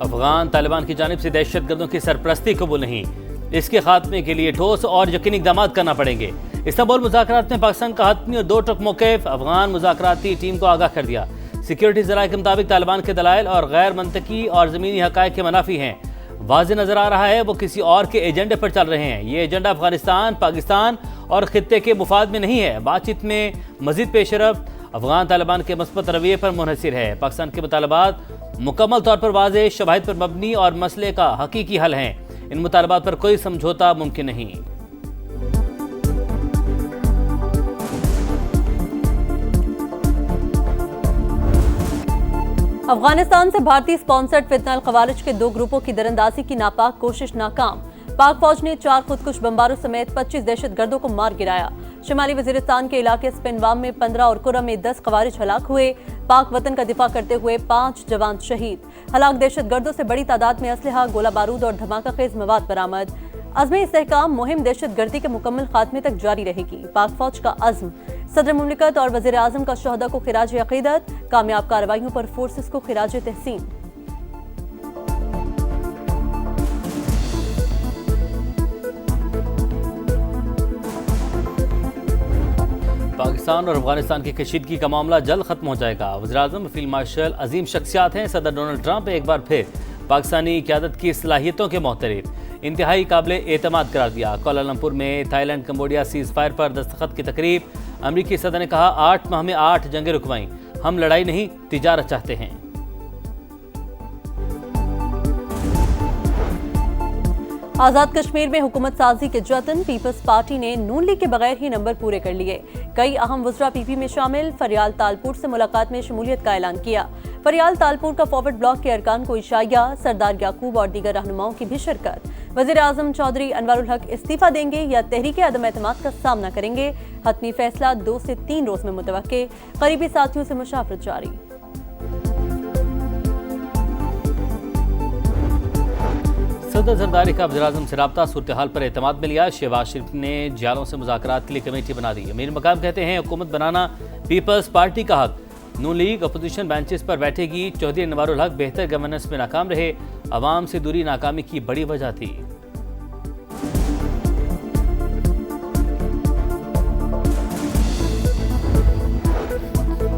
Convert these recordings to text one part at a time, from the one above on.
अफगान तालिबान की जानिब से दहशतगर्दों की सरपरस्ती कबूल नहीं, इसके खात्मे के लिए ठोस और यकीनी इक़दाम करना पड़ेंगे। इस्तांबुल मुज़ाकरात में पाकिस्तान का हतमी और 2 टुक मौक़िफ़, अफगान मुज़ाकराती टीम को आगाह कर दिया। सिक्योरिटी ज़राए के मुताबिक तालिबान के दलाइल और गैर मंतकी और ज़मीनी हक़ाइक़ के मनाफी हैं। वाज़ेह नज़र आ रहा है वो किसी और के एजेंडे पर चल रहे हैं। ये एजेंडा अफगानिस्तान, पाकिस्तान और खित्ते के मुफाद में नहीं है। बातचीत में मज़ीद पेशरफ्त अफगान तालिबान के मुस्बत रवैये पर मुनहसिर है। पाकिस्तान के मुतालबात मुकम्मल तौर पर वाज़ेह, शवाहिद पर मबनी और मसले का हकीकी हल हैं। इन मुतालबात पर कोई समझौता मुमकिन नहीं। अफगानिस्तान से भारतीय स्पॉन्सर्ड फितना अल खवारिज के 2 ग्रुपों की दरअंदाजी की नापाक कोशिश नाकाम। पाक फौज ने 4 खुदकुश बमबारों समेत 25 दहशतगर्दों को मार गिराया। शुमाली वजीरिस्तान के इलाके स्पिनवाम में 15 और कुरम में 10 खवारिज हलाक हुए। पाक वतन का दिफा करते हुए 5 जवान शहीद। हलाक दहशतगर्दों से बड़ी तादाद में असलहा, गोला बारूद और धमाका खेज मवाद बरामद। अज़्म इस्तेहकाम मुहिम दहशतगर्दी के मुकम्मल खात्मे तक जारी रहेगी। पाक फौज का अज़्म। सदर मुमलिकत और वज़ीर आज़म का शहदा को खिराज अक़ीदत। कामयाब कार्रवाइयों पर फोर्सेस को खिराज तहसीन। पाकिस्तान और अफगानिस्तान की कशीदगी का मामला जल्द खत्म हो जाएगा। वज़ीर आज़म फील्ड मार्शल अजीम शख्सियात हैं। सदर डोनाल्ड ट्रंप एक बार फिर पाकिस्तानी क़यादत की सलाहियतों के मोहतरफ, इंतहाई काबिल एतमाद करार दिया। कोलालमपुर में थाईलैंड कंबोडिया सीज़ फायर पर दस्तखत की तकरीब। अमरीकी सदर ने कहा 8 माह में 8 जंगें रुकवाईं, हम लड़ाई नहीं तिजारत चाहते हैं। आजाद कश्मीर में हुकूमत साजी के जतन। पीपल्स पार्टी ने नून लीग के बगैर ही नंबर पूरे कर लिए। कई अहम वज़रा पीपी में शामिल। फरियाल तालपुर से मुलाकात में शमूलियत का ऐलान किया। फरियाल तालपुर का फॉरवर्ड ब्लॉक के अरकान को इशाया। सरदार याकूब और दीगर रहनुमाओं की भी शिरकत। वज़ीर आज़म चौधरी अनवारुल हक इस्तीफा देंगे या तहरीक अदम एतमाद का सामना करेंगे। हतमी फैसला 2 से 3 रोज में मुतवक्के। करीबी साथियों से मुशावरत जारी। सदर जरदारी का वज़ीर आज़म से रब्ता, सूरत हाल पर एतमाद में लिया। शहबाज शरीफ ने जियालों से मुज़ाकरात के लिए कमेटी बना दी। अमीर मकाम कहते हैं हुकूमत बनाना पीपल्स पार्टी का हक। नून लीग अपोजिशन बेंचेस पर बैठेगी। चौधरी अनवारुल हक बेहतर गवर्नेंस में नाकाम रहे, अवाम से दूरी नाकामी की बड़ी वजह थी।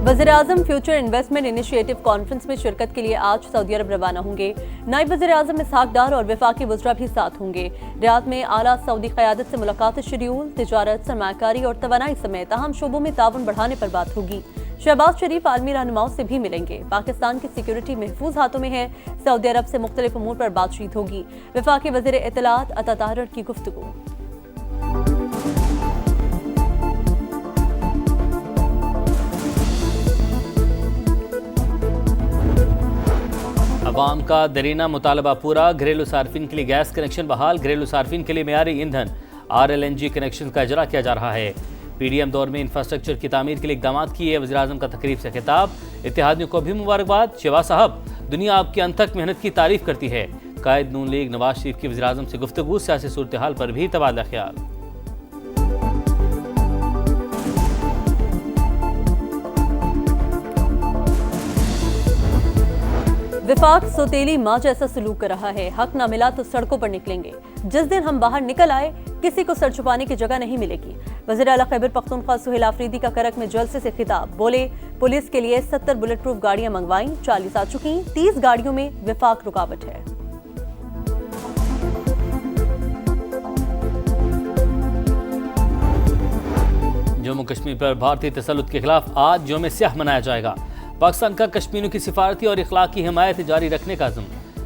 वज़ीर आज़म फ्यूचर इन्वेस्टमेंट इनिशिएटिव कॉन्फ्रेंस में शिरकत के लिए आज सऊदी अरब रवाना होंगे। नायब वज़ीर आज़म इसहाक डार और वफाकी वज़रा भी साथ होंगे। रियाद में आला सऊदी क़यादत से मुलाकात शेड्यूल। तिजारत, सरमायाकारी और तवानाई समेत अहम शोबों में ताउन बढ़ाने पर बात होगी। शहबाज शरीफ आलमी रहनुमाओं से भी मिलेंगे। पाकिस्तान की सिक्योरिटी महफूज हाथों में है। सऊदी अरब से मुख्तलिफ उमूर पर बातचीत होगी। वफाकी वज़ीर इत्तलात अता ताहर की गुफ्तगू। अवाम का दरीना मुतालबा पूरा। घरेलू सार्फिन के लिए गैस कनेक्शन बहाल। घरेलू सार्फिन के लिए मेयारी ईंधन RLNG कनेक्शन का इजरा किया जा रहा है। PDM दौर में इंफ्रास्ट्रक्चर की तामीर के लिए इक़दाम किए। वज़ीर आज़म का तकरीब से खिताब। इत्तेहादियों को भी मुबारकबाद। शहबाज साहब, दुनिया आपकी अनथक मेहनत की तारीफ करती है। कायद नून लीग नवाज शरीफ की वज़ीर आज़म से गुफ्तगू। सियासी सूरत हाल पर भी तबादला ख्याल। विफाक सोतेली माँ जैसा सलूक कर रहा है। हक ना मिला तो सड़कों पर निकलेंगे। जिस दिन हम बाहर निकल आए किसी को सर छुपाने की जगह नहीं मिलेगी। वज़ीर आला खैबर पख्तूनख्वा सुहेल आफरीदी का करक में जलसे से खिताब। बोले पुलिस के लिए 70 बुलेट प्रूफ गाड़ियां मंगवाई, 40 आ चुकी, 30 गाड़ियों में विफाक रुकावट है। जम्मू कश्मीर पर भारतीय तसल्लुत के खिलाफ आज यौम स्याह मनाया जाएगा। पाकिस्तान का कश्मीरियों की सिफारती और इखलाकी हिमायत जारी रखने का अज़्म।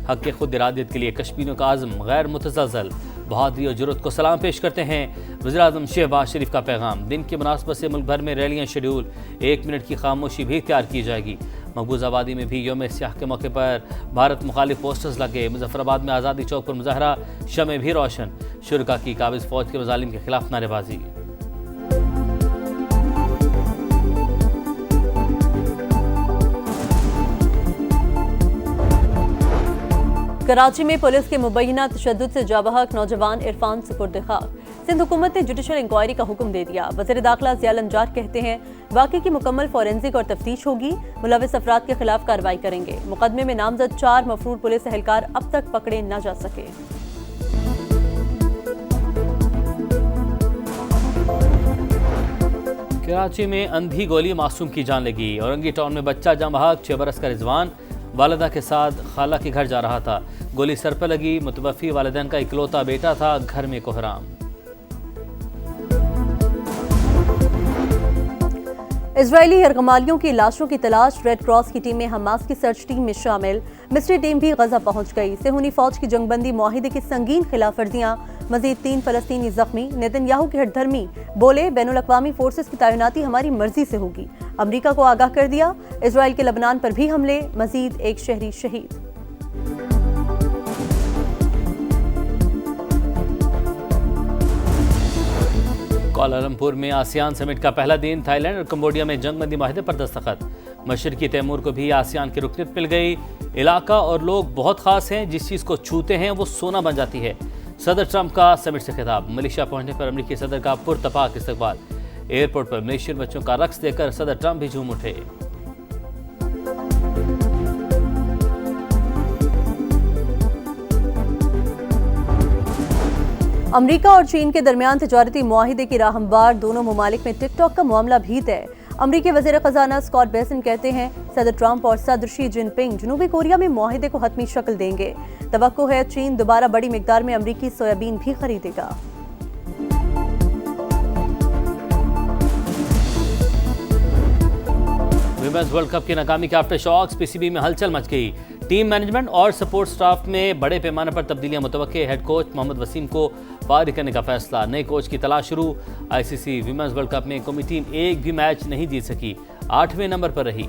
हक के खुद इरादियत के लिए कश्मीरियों का आज़म गैर मुतज़लज़ल। बहादुरी और जुर्रत को सलाम पेश करते हैं। वज़ीर आज़म शहबाज शरीफ का पैगाम। दिन की मुनासबत से मुल्क भर में रैलियाँ शेड्यूल। 1 मिनट की खामोशी भी इख्तियार की जाएगी। मकबूज आबादी में भी यौम स्याह के मौके पर भारत मुखालिफ पोस्टर्स लगे। मुजफ्फराबाद में आज़ादी चौक पर मुजाहरा, शमें भी रोशन। शुरका की काबिज़ फौज के मज़ालिम के खिलाफ नारेबाजी। कराची में पुलिस के मुबैना तशद्दुद से जाबहक नौजवान इरफान सुपुर्द खाक। सिंध हुकूमत ने जुडिशल इंक्वायरी का हुक्म दे दिया। वज़ीर दाखिला ज़ियाउल अंजार कहते हैं वाक़े की मुकम्मल फोरेंसिक और तफ्तीश होगी, मुलविस अफराद के खिलाफ कार्रवाई करेंगे। मुकदमे में नामजद 4 मफरूर पुलिस एहलकार अब तक पकड़े न जा सके। कराची में अंधी गोली मासूम की जान लगी। औरंगी टाउन में बच्चा जाँ बहक 6 बरस का रिजवान वालिदा के साथ खाला के घर जा रहा था। गोली सर पर लगी। मुतवफ़ी वालिदैन का इकलौता बेटा था। घर में कोहराम। इजरायली यरगमालियों की लाशों की तलाश। रेड क्रॉस की टीमें हमास की सर्च टीम में शामिल। मिस्री टीम भी गजा पहुंच गई। सेहूनी फौज की जंगबंदी मुआहिदे की संगीन खिलाफ वर्जियां। मजीद 3 फलस्तीनी जख्मी। नेतन्याहू के हठधर्मी बोले बैनुल अक़वामी फोर्सेस की तैनाती हमारी मर्जी से होगी। अमरीका को आगाह कर दिया। इजरायल के लबनान पर भी हमले। मजीद 1 शहरी शहीद। कुआलालंपुर में आसियान समिट का पहला दिन। थाईलैंड और कंबोडिया में जंगबंदी माहिदे पर दस्तखत। मशरकी तैमूर को भी आसियान की रुकनीत मिल गई। इलाका और लोग बहुत खास हैं, जिस चीज़ को छूते हैं वो सोना बन जाती है। सदर ट्रंप का समिट से खिताब। मलेशिया पहुंचने पर अमेरिकी सदर का पुरतपाक इस्तकबाल। एयरपोर्ट पर मलेशियन बच्चों का रक्स देखकर सदर ट्रंप भी झूम उठे। अमरीका और चीन के दरमियान तिजारती मुआहिदे की राह हमवार। दोनों ममालिक में टिकटॉक का मामला भी तय। अमरीकी वज़ीर ख़ज़ाना स्कॉट बेसेंट कहते हैं सदर ट्रंप और सदर शी जिनपिंग जनूबी कोरिया में मुआहिदे को हतमी शक्ल देंगे। तवक्को है चीन दोबारा बड़ी मिकदार में अमरीकी सोयाबीन भी खरीदेगा। विमेंस वर्ल्ड कप की नाकामी के आफ्टर शॉक्स। पीसीबी में हलचल मच गई। टीम मैनेजमेंट और सपोर्ट स्टाफ में बड़े पैमाने पर तब्दीलियां मुतवक्के। हेड कोच मोहम्मद वसीम को फारिग करने का फैसला। नए कोच की तलाश शुरू। आईसीसी विमेंस वर्ल्ड कप में कौमी टीम एक भी मैच नहीं जीत सकी, 8वें नंबर पर रही।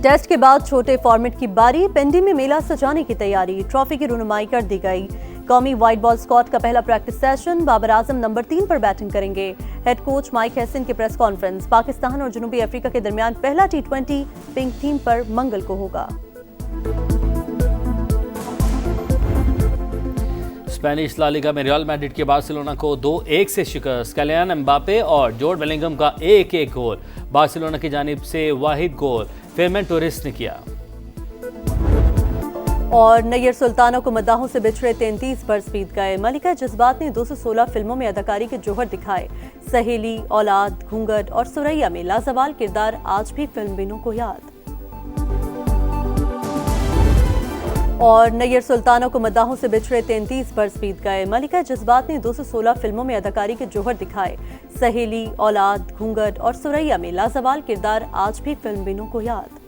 टेस्ट के बाद छोटे फॉर्मेट की बारी। पेंडी में मेला सजाने की तैयारी। ट्रॉफी की रुनुमाई कर दी गई। कौमी वाइट बॉल स्क्वाड का पहला practice session. Babar Azam number 3 पर बैटिंग करेंगे। हेड कोच माइक हैसन की प्रेस कॉन्फ्रेंस। पाकिस्तान और जनूबी अफ्रीका के दरमियान पहला T20 पिंक थीम पर मंगल को होगा। स्पेनिश ला लीगा में रियल मैड्रिड के बार्सिलोना को 2-1 से शिकस्त। किलियन एम्बापे और जॉर्ज बेलिंगम का 1-1 गोल। बार्सिलोना की जानिब से वाहिद गोल फेरमैन टोरेस ने किया। और नैयर सुल्ताना को मद्दाहों से बिछड़े 33 बरस बीत गए। मलिका जज्बात ने 216 फिल्मों में अदाकारी के जौहर दिखाए। सहेली, औलाद, घूंघट और सुरैया में लाजवाल किरदार आज भी फिल्म बिनों को याद। और नैयर सुल्ताना को मद्दाहों से बिछड़े 33 बरस बीत गए। मलिका जज्बात ने 216 फिल्मों में अदाकारी के जौहर दिखाए। सहेली, औलाद, घूंघट और सुरैया में लाजवाल किरदार आज भी फिल्म बिनों को याद।